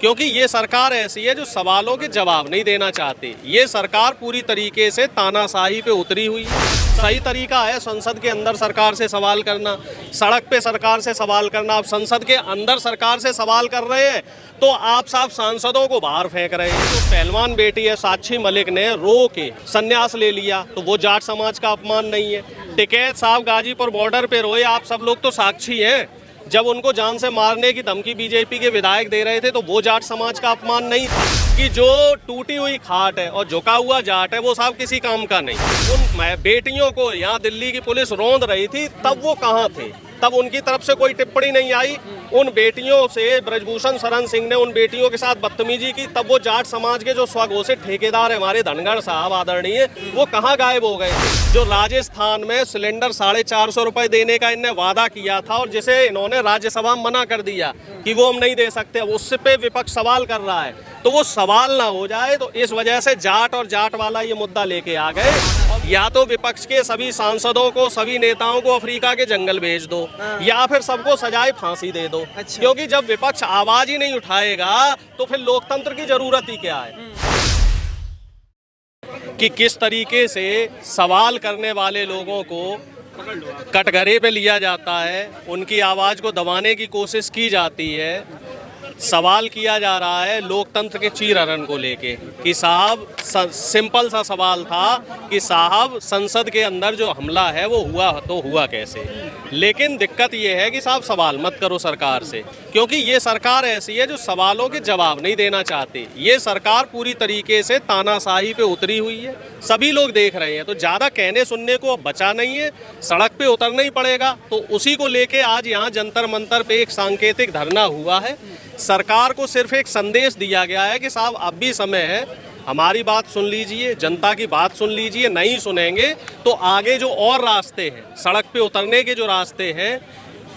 क्योंकि ये सरकार ऐसी है जो सवालों के जवाब नहीं देना चाहती। ये सरकार पूरी तरीके से तानाशाही पे उतरी हुई है। सही तरीका है संसद के अंदर सरकार से सवाल करना, सड़क पे सरकार से सवाल करना। आप संसद के अंदर सरकार से सवाल कर रहे हैं तो आप साहब सांसदों को बाहर फेंक रहे हैं। तो पहलवान बेटी है साक्षी मलिक ने रो के संन्यास ले लिया तो वो जाट समाज का अपमान नहीं है। टिकैत साहब गाजीपुर बॉर्डर पे रोए, आप सब लोग तो साक्षी हैं। जब उनको जान से मारने की धमकी बीजेपी के विधायक दे रहे थे तो वो जाट समाज का अपमान नहीं था। कि जो टूटी हुई खाट है और झुका हुआ जाट है वो साहब किसी काम का नहीं। उन बेटियों को यहाँ दिल्ली की पुलिस रौंद रही थी तब वो कहाँ थे? तब उनकी तरफ से कोई टिप्पणी नहीं आई। उन बेटियों से ब्रजभूषण शरण सिंह ने उन बेटियों के साथ बदतमीजी की, तब वो जाट समाज के जो स्वघोषित ठेकेदार है हमारे धनगढ़ साहब आदरणीय, वो कहाँ गायब हो गए? जो राजस्थान में सिलेंडर 450 रुपए देने का इन्हें वादा किया था और जिसे इन्होंने राज्यसभा में मना कर दिया कि वो हम नहीं दे सकते, उससे पे विपक्ष सवाल कर रहा है तो वो सवाल ना हो जाए। तो इस वजह से जाट और जाट वाला ये मुद्दा लेके आ गए। या तो विपक्ष के सभी सांसदों को, सभी नेताओं को अफ्रीका के जंगल भेज दो या फिर सबको सजाए फांसी दे दो। अच्छा। क्योंकि जब विपक्ष आवाज ही नहीं उठाएगा तो फिर लोकतंत्र की जरूरत ही क्या है? कि किस तरीके से सवाल करने वाले लोगों को कटघरे पे लिया जाता है, उनकी आवाज को दबाने की कोशिश की जाती है। सवाल किया जा रहा है लोकतंत्र के चीरहरण को लेके कि साहब सिंपल सा सवाल था कि साहब संसद के अंदर जो हमला है वो हुआ तो हुआ कैसे? लेकिन दिक्कत ये है कि साहब सवाल मत करो सरकार से, क्योंकि ये सरकार ऐसी है जो सवालों के जवाब नहीं देना चाहती। ये सरकार पूरी तरीके से तानाशाही पे उतरी हुई है, सभी लोग देख रहे हैं। तो ज़्यादा कहने सुनने को अब बचा नहीं है, सड़क पे उतरना ही पड़ेगा। तो उसी को लेके आज यहाँ जंतर मंतर पे एक सांकेतिक धरना हुआ है। सरकार को सिर्फ एक संदेश दिया गया है कि साहब अब भी समय है, हमारी बात सुन लीजिए, जनता की बात सुन लीजिए। नहीं सुनेंगे तो आगे जो और रास्ते हैं, सड़क पे उतरने के जो रास्ते हैं,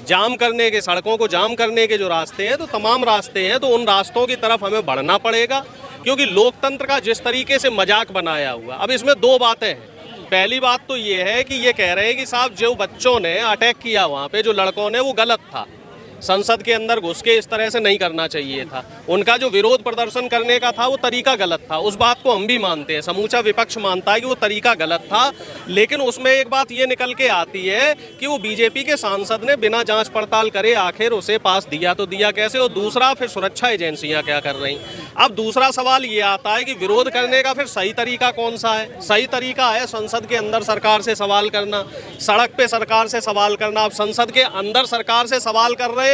जाम करने के, सड़कों को जाम करने के जो रास्ते हैं, तो तमाम रास्ते हैं, तो उन रास्तों की तरफ हमें बढ़ना पड़ेगा। क्योंकि लोकतंत्र का जिस तरीके से मजाक बनाया हुआ, अब इसमें दो बातें हैं। पहली बात तो ये है कि ये कह रहे हैं कि साहब जो बच्चों ने अटैक किया वहाँ पे, जो लड़कों ने, वो गलत था, संसद के अंदर घुस के इस तरह से नहीं करना चाहिए था। उनका जो विरोध प्रदर्शन करने का था वो तरीका गलत था, उस बात को हम भी मानते हैं, समूचा विपक्ष मानता है कि वो तरीका गलत था। लेकिन उसमें एक बात ये निकल के आती है कि वो बीजेपी के सांसद ने बिना जांच पड़ताल करे आखिर उसे पास दिया तो दिया कैसे? और दूसरा, फिर सुरक्षा एजेंसियां क्या कर रही? अब दूसरा सवाल ये आता है कि विरोध करने का फिर सही तरीका कौन सा है? सही तरीका है संसद के अंदर सरकार से सवाल करना, सड़क पे सरकार से सवाल करना। आप संसद के अंदर सरकार से सवाल कर रहे हैं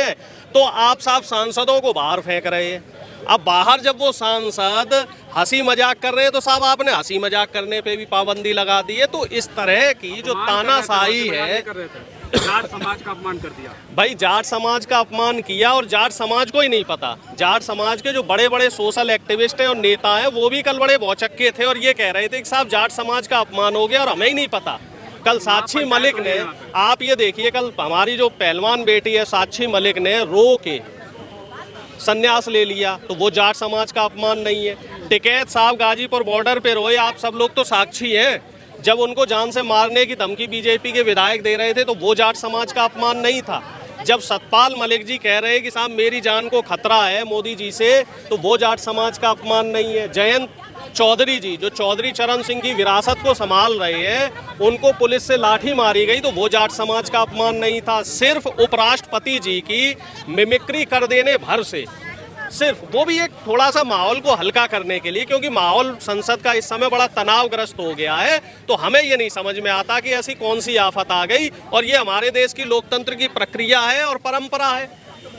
तो आप साहब सांसदों को बाहर फेंक रहे हैं। अब बाहर जब वो सांसद हंसी मजाक कर रहे हैं तो साहब आपने हंसी मजाक करने पे भी पाबंदी लगा दी है। तो इस तरह की जो तानाशाही है, जाट समाज का अपमान कर दिया। भाई जाट समाज का अपमान किया और जाट समाज को ही नहीं पता। जाट समाज के जो बड़े बड़े सोशल एक्टिविस्ट हैं और नेता हैं वो भी कल बड़े भौचक्के थे और ये कह रहे थे कि साहब जाट समाज का अपमान हो गया और हमें ही नहीं पता। कल साक्षी मलिक ने, आप ये देखिए, कल हमारी जो पहलवान बेटी है साक्षी मलिक ने रो के संन्यास ले लिया तो वो जाट समाज का अपमान नहीं है। टिकैत साहब गाजीपुर बॉर्डर पे रोए, आप सब लोग तो साक्षी हैं। जब उनको जान से मारने की धमकी बीजेपी के विधायक दे रहे थे तो वो जाट समाज का अपमान नहीं था। जब सतपाल मलिक जी कह रहे हैं कि साहब मेरी जान को खतरा है मोदी जी से, तो वो जाट समाज का अपमान नहीं है। जयंत चौधरी जी, जो चौधरी चरण सिंह की विरासत को संभाल रहे हैं, उनको पुलिस से लाठी मारी गई तो वो जाट समाज का अपमान नहीं था। सिर्फ उपराष्ट्रपति जी की मिमिक्री कर देने भर से, सिर्फ वो भी एक थोड़ा सा माहौल को हल्का करने के लिए, क्योंकि माहौल संसद का इस समय बड़ा तनावग्रस्त हो गया है। तो हमें ये नहीं समझ में आता कि ऐसी कौन सी आफत आ गई। और ये हमारे देश की लोकतंत्र की प्रक्रिया है और परंपरा है।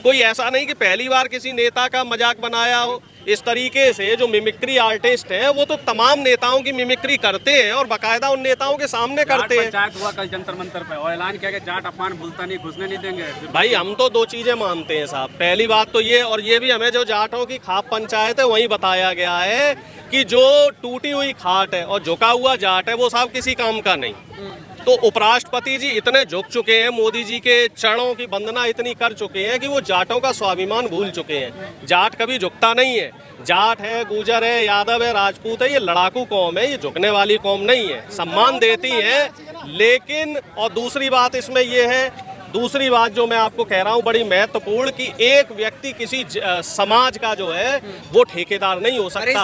कोई ऐसा नहीं कि पहली बार किसी नेता का मजाक बनाया हो। इस तरीके से जो मिमिक्री आर्टिस्ट हैं वो तो तमाम नेताओं की मिमिक्री करते हैं और बाकायदा उन नेताओं के सामने करते हैं। पंचायत हुआ कल जंतर मंतर पे और ऐलान किया कि जाट अपमान भूलता नहीं, घुसने नहीं देंगे। भाई हम तो दो चीजें मानते हैं साहब। पहली बात तो ये, और ये भी हमें जो जाटों की खाप पंचायत है वहीं बताया गया है कि जो टूटी हुई खाट है और झुका हुआ जाट है वो साहब किसी काम का नहीं। तो उपराष्ट्रपति जी इतने झुक चुके हैं, मोदी जी के चरणों की वंदना इतनी कर चुके हैं कि वो जाटों का स्वाभिमान भूल चुके हैं। जाट कभी झुकता नहीं है। जाट है, गुजर है, यादव है, राजपूत है, ये लड़ाकू कौम है, ये झुकने वाली कौम नहीं है, सम्मान देती है। लेकिन और दूसरी बात इसमें ये है दूसरी बात जो मैं आपको कह रहा हूँ बड़ी महत्वपूर्ण, कि एक व्यक्ति किसी समाज का जो है वो ठेकेदार नहीं हो सकता।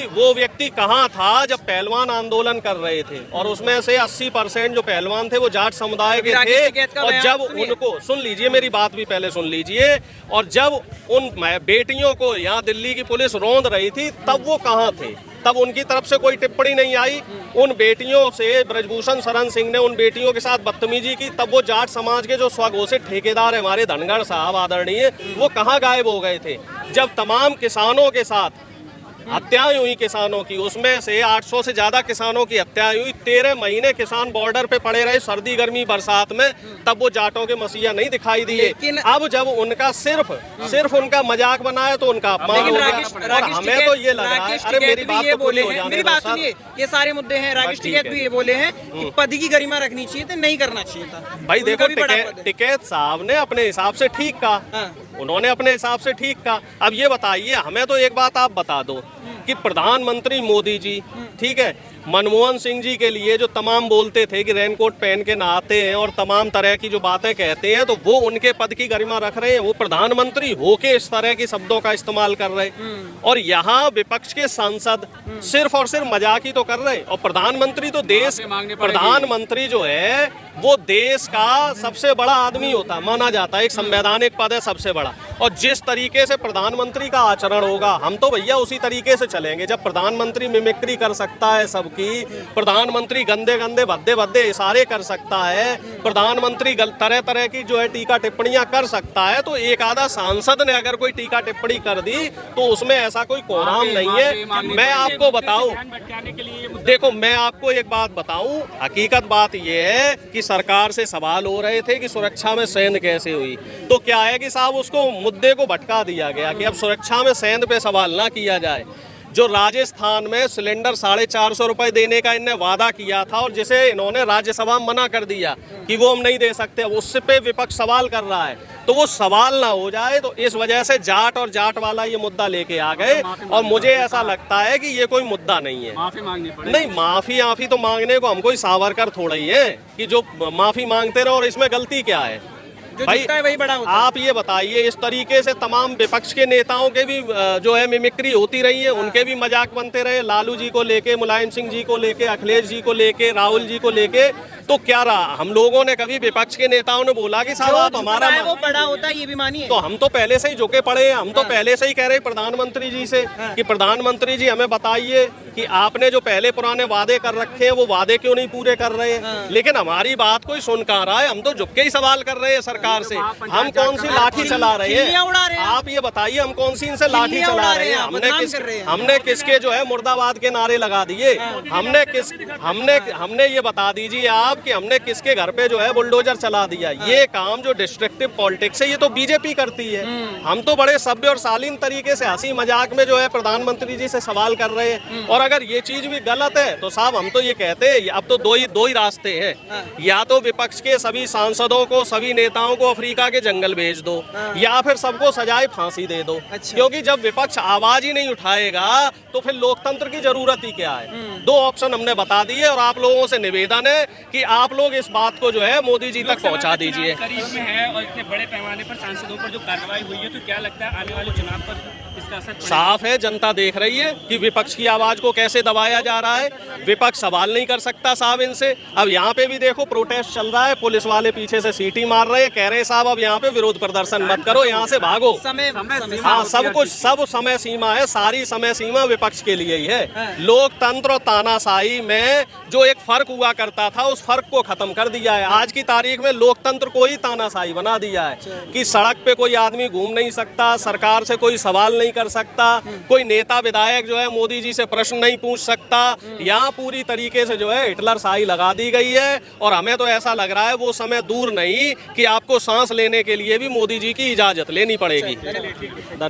वो व्यक्ति कहाँ था जब पहलवान आंदोलन कर रहे थे, और उसमें से 80% जो पहलवान थे वो जाट समुदाय के थे। और जब उनको, सुन लीजिए मेरी बात भी पहले सुन लीजिए, और जब उन बेटियों को यहाँ दिल्ली की पुलिस रौंद रही थी तब वो कहाँ थे? तब उनकी तरफ से कोई टिप्पणी नहीं आई। उन बेटियों से ब्रजभूषण शरण सिंह ने उन बेटियों के साथ बदतमीजी की, तब वो जाट समाज के जो स्वघोषित ठेकेदार है हमारे धनगढ़ साहब आदरणीय, वो कहाँ गायब हो गए थे? जब तमाम किसानों के साथ हत्याएं हुई किसानों की, उसमें से 800 से ज्यादा किसानों की हत्याएं हुई, 13 महीने किसान बॉर्डर पे पड़े रहे सर्दी गर्मी बरसात में, तब वो जाटों के मसीहा नहीं दिखाई दिए। अब जब उनका सिर्फ उनका मजाक बनाया तो उनका अपमान हो गया। और हमें तो ये लग रहा है, अरे मेरी बात तो पूरी हो जाने दो सर। ये सारे मुद्दे हैं, राकेश टिकैत भी ये बोले हैं कि पद की गरिमा रखनी चाहिए थी, नहीं करना चाहिए था। भाई देखो, टिकैत साहब ने अपने हिसाब से ठीक कहा, उन्होंने अपने हिसाब से ठीक कहा। अब ये बताइए, हमें तो एक बात आप बता दो कि प्रधानमंत्री मोदी जी, ठीक है, मनमोहन सिंह जी के लिए जो तमाम बोलते थे कि रेनकोट पहन के नहाते हैं और तमाम तरह की जो बातें कहते हैं, तो वो उनके पद की गरिमा रख रहे हैं। वो प्रधानमंत्री होके इस तरह की शब्दों का इस्तेमाल कर रहे हैं, और यहाँ विपक्ष के सांसद सिर्फ और सिर्फ मजाक ही तो कर रहे हैं। और प्रधानमंत्री तो प्रधानमंत्री जो है वो देश का सबसे बड़ा आदमी होता माना जाता है, एक संवैधानिक पद है सबसे बड़ा। और जिस तरीके से प्रधानमंत्री का आचरण होगा, हम तो भैया उसी तरीके से चलेंगे। जब प्रधानमंत्री मिमिक्री कर सकता है सबकी, प्रधानमंत्री गंदे गंदे भद्दे भद्दे इशारे कर सकता है, प्रधानमंत्री तरह तरह की जो है टीका टिप्पणियां कर सकता है, तो एक आधा सांसद ने अगर कोई टीका टिप्पणी कर दी तो उसमें ऐसा कोई कोराम नहीं है। मैं आपको बताऊं, देखो मैं आपको एक बात बताऊं, हकीकत बात यह है कि सरकार से सवाल हो रहे थे कि सुरक्षा में सेंध कैसे हुई, तो क्या है कि साहब उसको मुद्दे को भटका दिया गया कि अब सुरक्षा में सेंध पे सवाल ना किया जाए। जो राजस्थान में सिलेंडर 450 रुपए देने का इन्होंने वादा किया था, और जिसे इन्होंने राज्यसभा में मना कर दिया कि वो हम नहीं दे सकते, उस पे विपक्ष सवाल कर रहा है, तो वो सवाल ना हो जाए, तो इस वजह से जाट और जाट वाला ये मुद्दा लेके आ गए। और मुझे ऐसा लगता है कि ये कोई मुद्दा नहीं है। माफी मांगनी पड़ेगी। नहीं, माफी तो मांगने को हम कोई सावरकर थोड़ा ही है कि जो माफी मांगते रहो, और इसमें गलती क्या है भाई? वही बड़ा होता है। आप ये बताइए, इस तरीके से तमाम विपक्ष के नेताओं के भी जो है मिमिक्री होती रही है, उनके भी मजाक बनते रहे, लालू जी को लेके, मुलायम सिंह जी को लेके, अखिलेश जी को लेके, राहुल जी को लेके, तो क्या रहा? हम लोगों ने कभी विपक्ष के नेताओं ने बोला कि साहब आप हमारा वो बड़ा होता है, ये भी मानिए। तो हम तो पहले से ही झुके पड़े हैं। हम तो पहले से ही कह रहे हैं प्रधानमंत्री जी से कि प्रधानमंत्री जी हमें बताइए कि आपने जो पहले पुराने वादे कर रखे हैं वो वादे क्यों नहीं पूरे कर रहे हैं। लेकिन हमारी बात कोई सुन कहाँ रहा है। हम तो झुक के ही सवाल कर रहे हैं सरकार से। हम कौन सी लाठी चला रहे हैं? आप ये बताइए, हम कौन सी इनसे लाठी चला रहे हैं? हमने किसके जो है मुर्दाबाद के नारे लगा दिए? हमने ये बता दीजिए आप कि हमने किसके घर पे जो है बुलडोजर चला दिया? ये काम जो डिस्ट्रक्टिव पॉलिटिक्स है, ये तो बीजेपी करती है। हम तो बड़े सभ्य और शालीन तरीके से हंसी मजाक में जो है प्रधानमंत्री जी से सवाल कर रहे हैं। और अगर ये चीज भी गलत है तो साहब हम तो ये कहते हैं, अब तो दो ही रास्ते हैं। या तो विपक्ष के सभी सांसदों को, सभी नेताओं को अफ्रीका के जंगल भेज दो, या फिर सबको सजाए फांसी दे दो। क्योंकि जब विपक्ष आवाज ही नहीं उठाएगा तो फिर लोकतंत्र की जरूरत ही क्या है? दो ऑप्शन हमने बता दिए, और आप लोगों से निवेदन है कि आप लोग इस बात को जो है मोदी जी तक पहुंचा दीजिए। करीब में है और इतने बड़े पैमाने पर सांसदों पर जो कार्रवाई हुई है, तो क्या लगता है आने वाले चुनाव पर इसका असर पड़ेगा? साफ है, जनता देख रही है कि विपक्ष की आवाज को कैसे दबाया जा रहा है। विपक्ष सवाल नहीं कर सकता साहब इनसे। अब यहाँ पे भी देखो प्रोटेस्ट चल रहा है, पुलिस वाले पीछे से सीटी मार रहे हैं, कह रहे हैं साहब अब यहाँ पे विरोध प्रदर्शन मत करो, यहाँ से भागो। हाँ, सब कुछ, सब समय सीमा है, सारी समय सीमा विपक्ष के लिए ही है। लोकतंत्र और तानाशाही में जो एक फर्क हुआ करता था, उस फर्क को खत्म कर दिया है। आज की तारीख में लोकतंत्र को ही तानाशाही बना दिया है कि सड़क पे कोई आदमी घूम नहीं सकता, सरकार से कोई सवाल नहीं कर सकता, कोई नेता विधायक जो है मोदी जी से प्रश्न नहीं पूछ सकता। यहाँ पूरी तरीके से जो है हिटलर शाही लगा दी गई है। और हमें तो ऐसा लग रहा है वो समय दूर नहीं कि आपको सांस लेने के लिए भी मोदी जी की इजाजत लेनी पड़ेगी। धन्यवाद।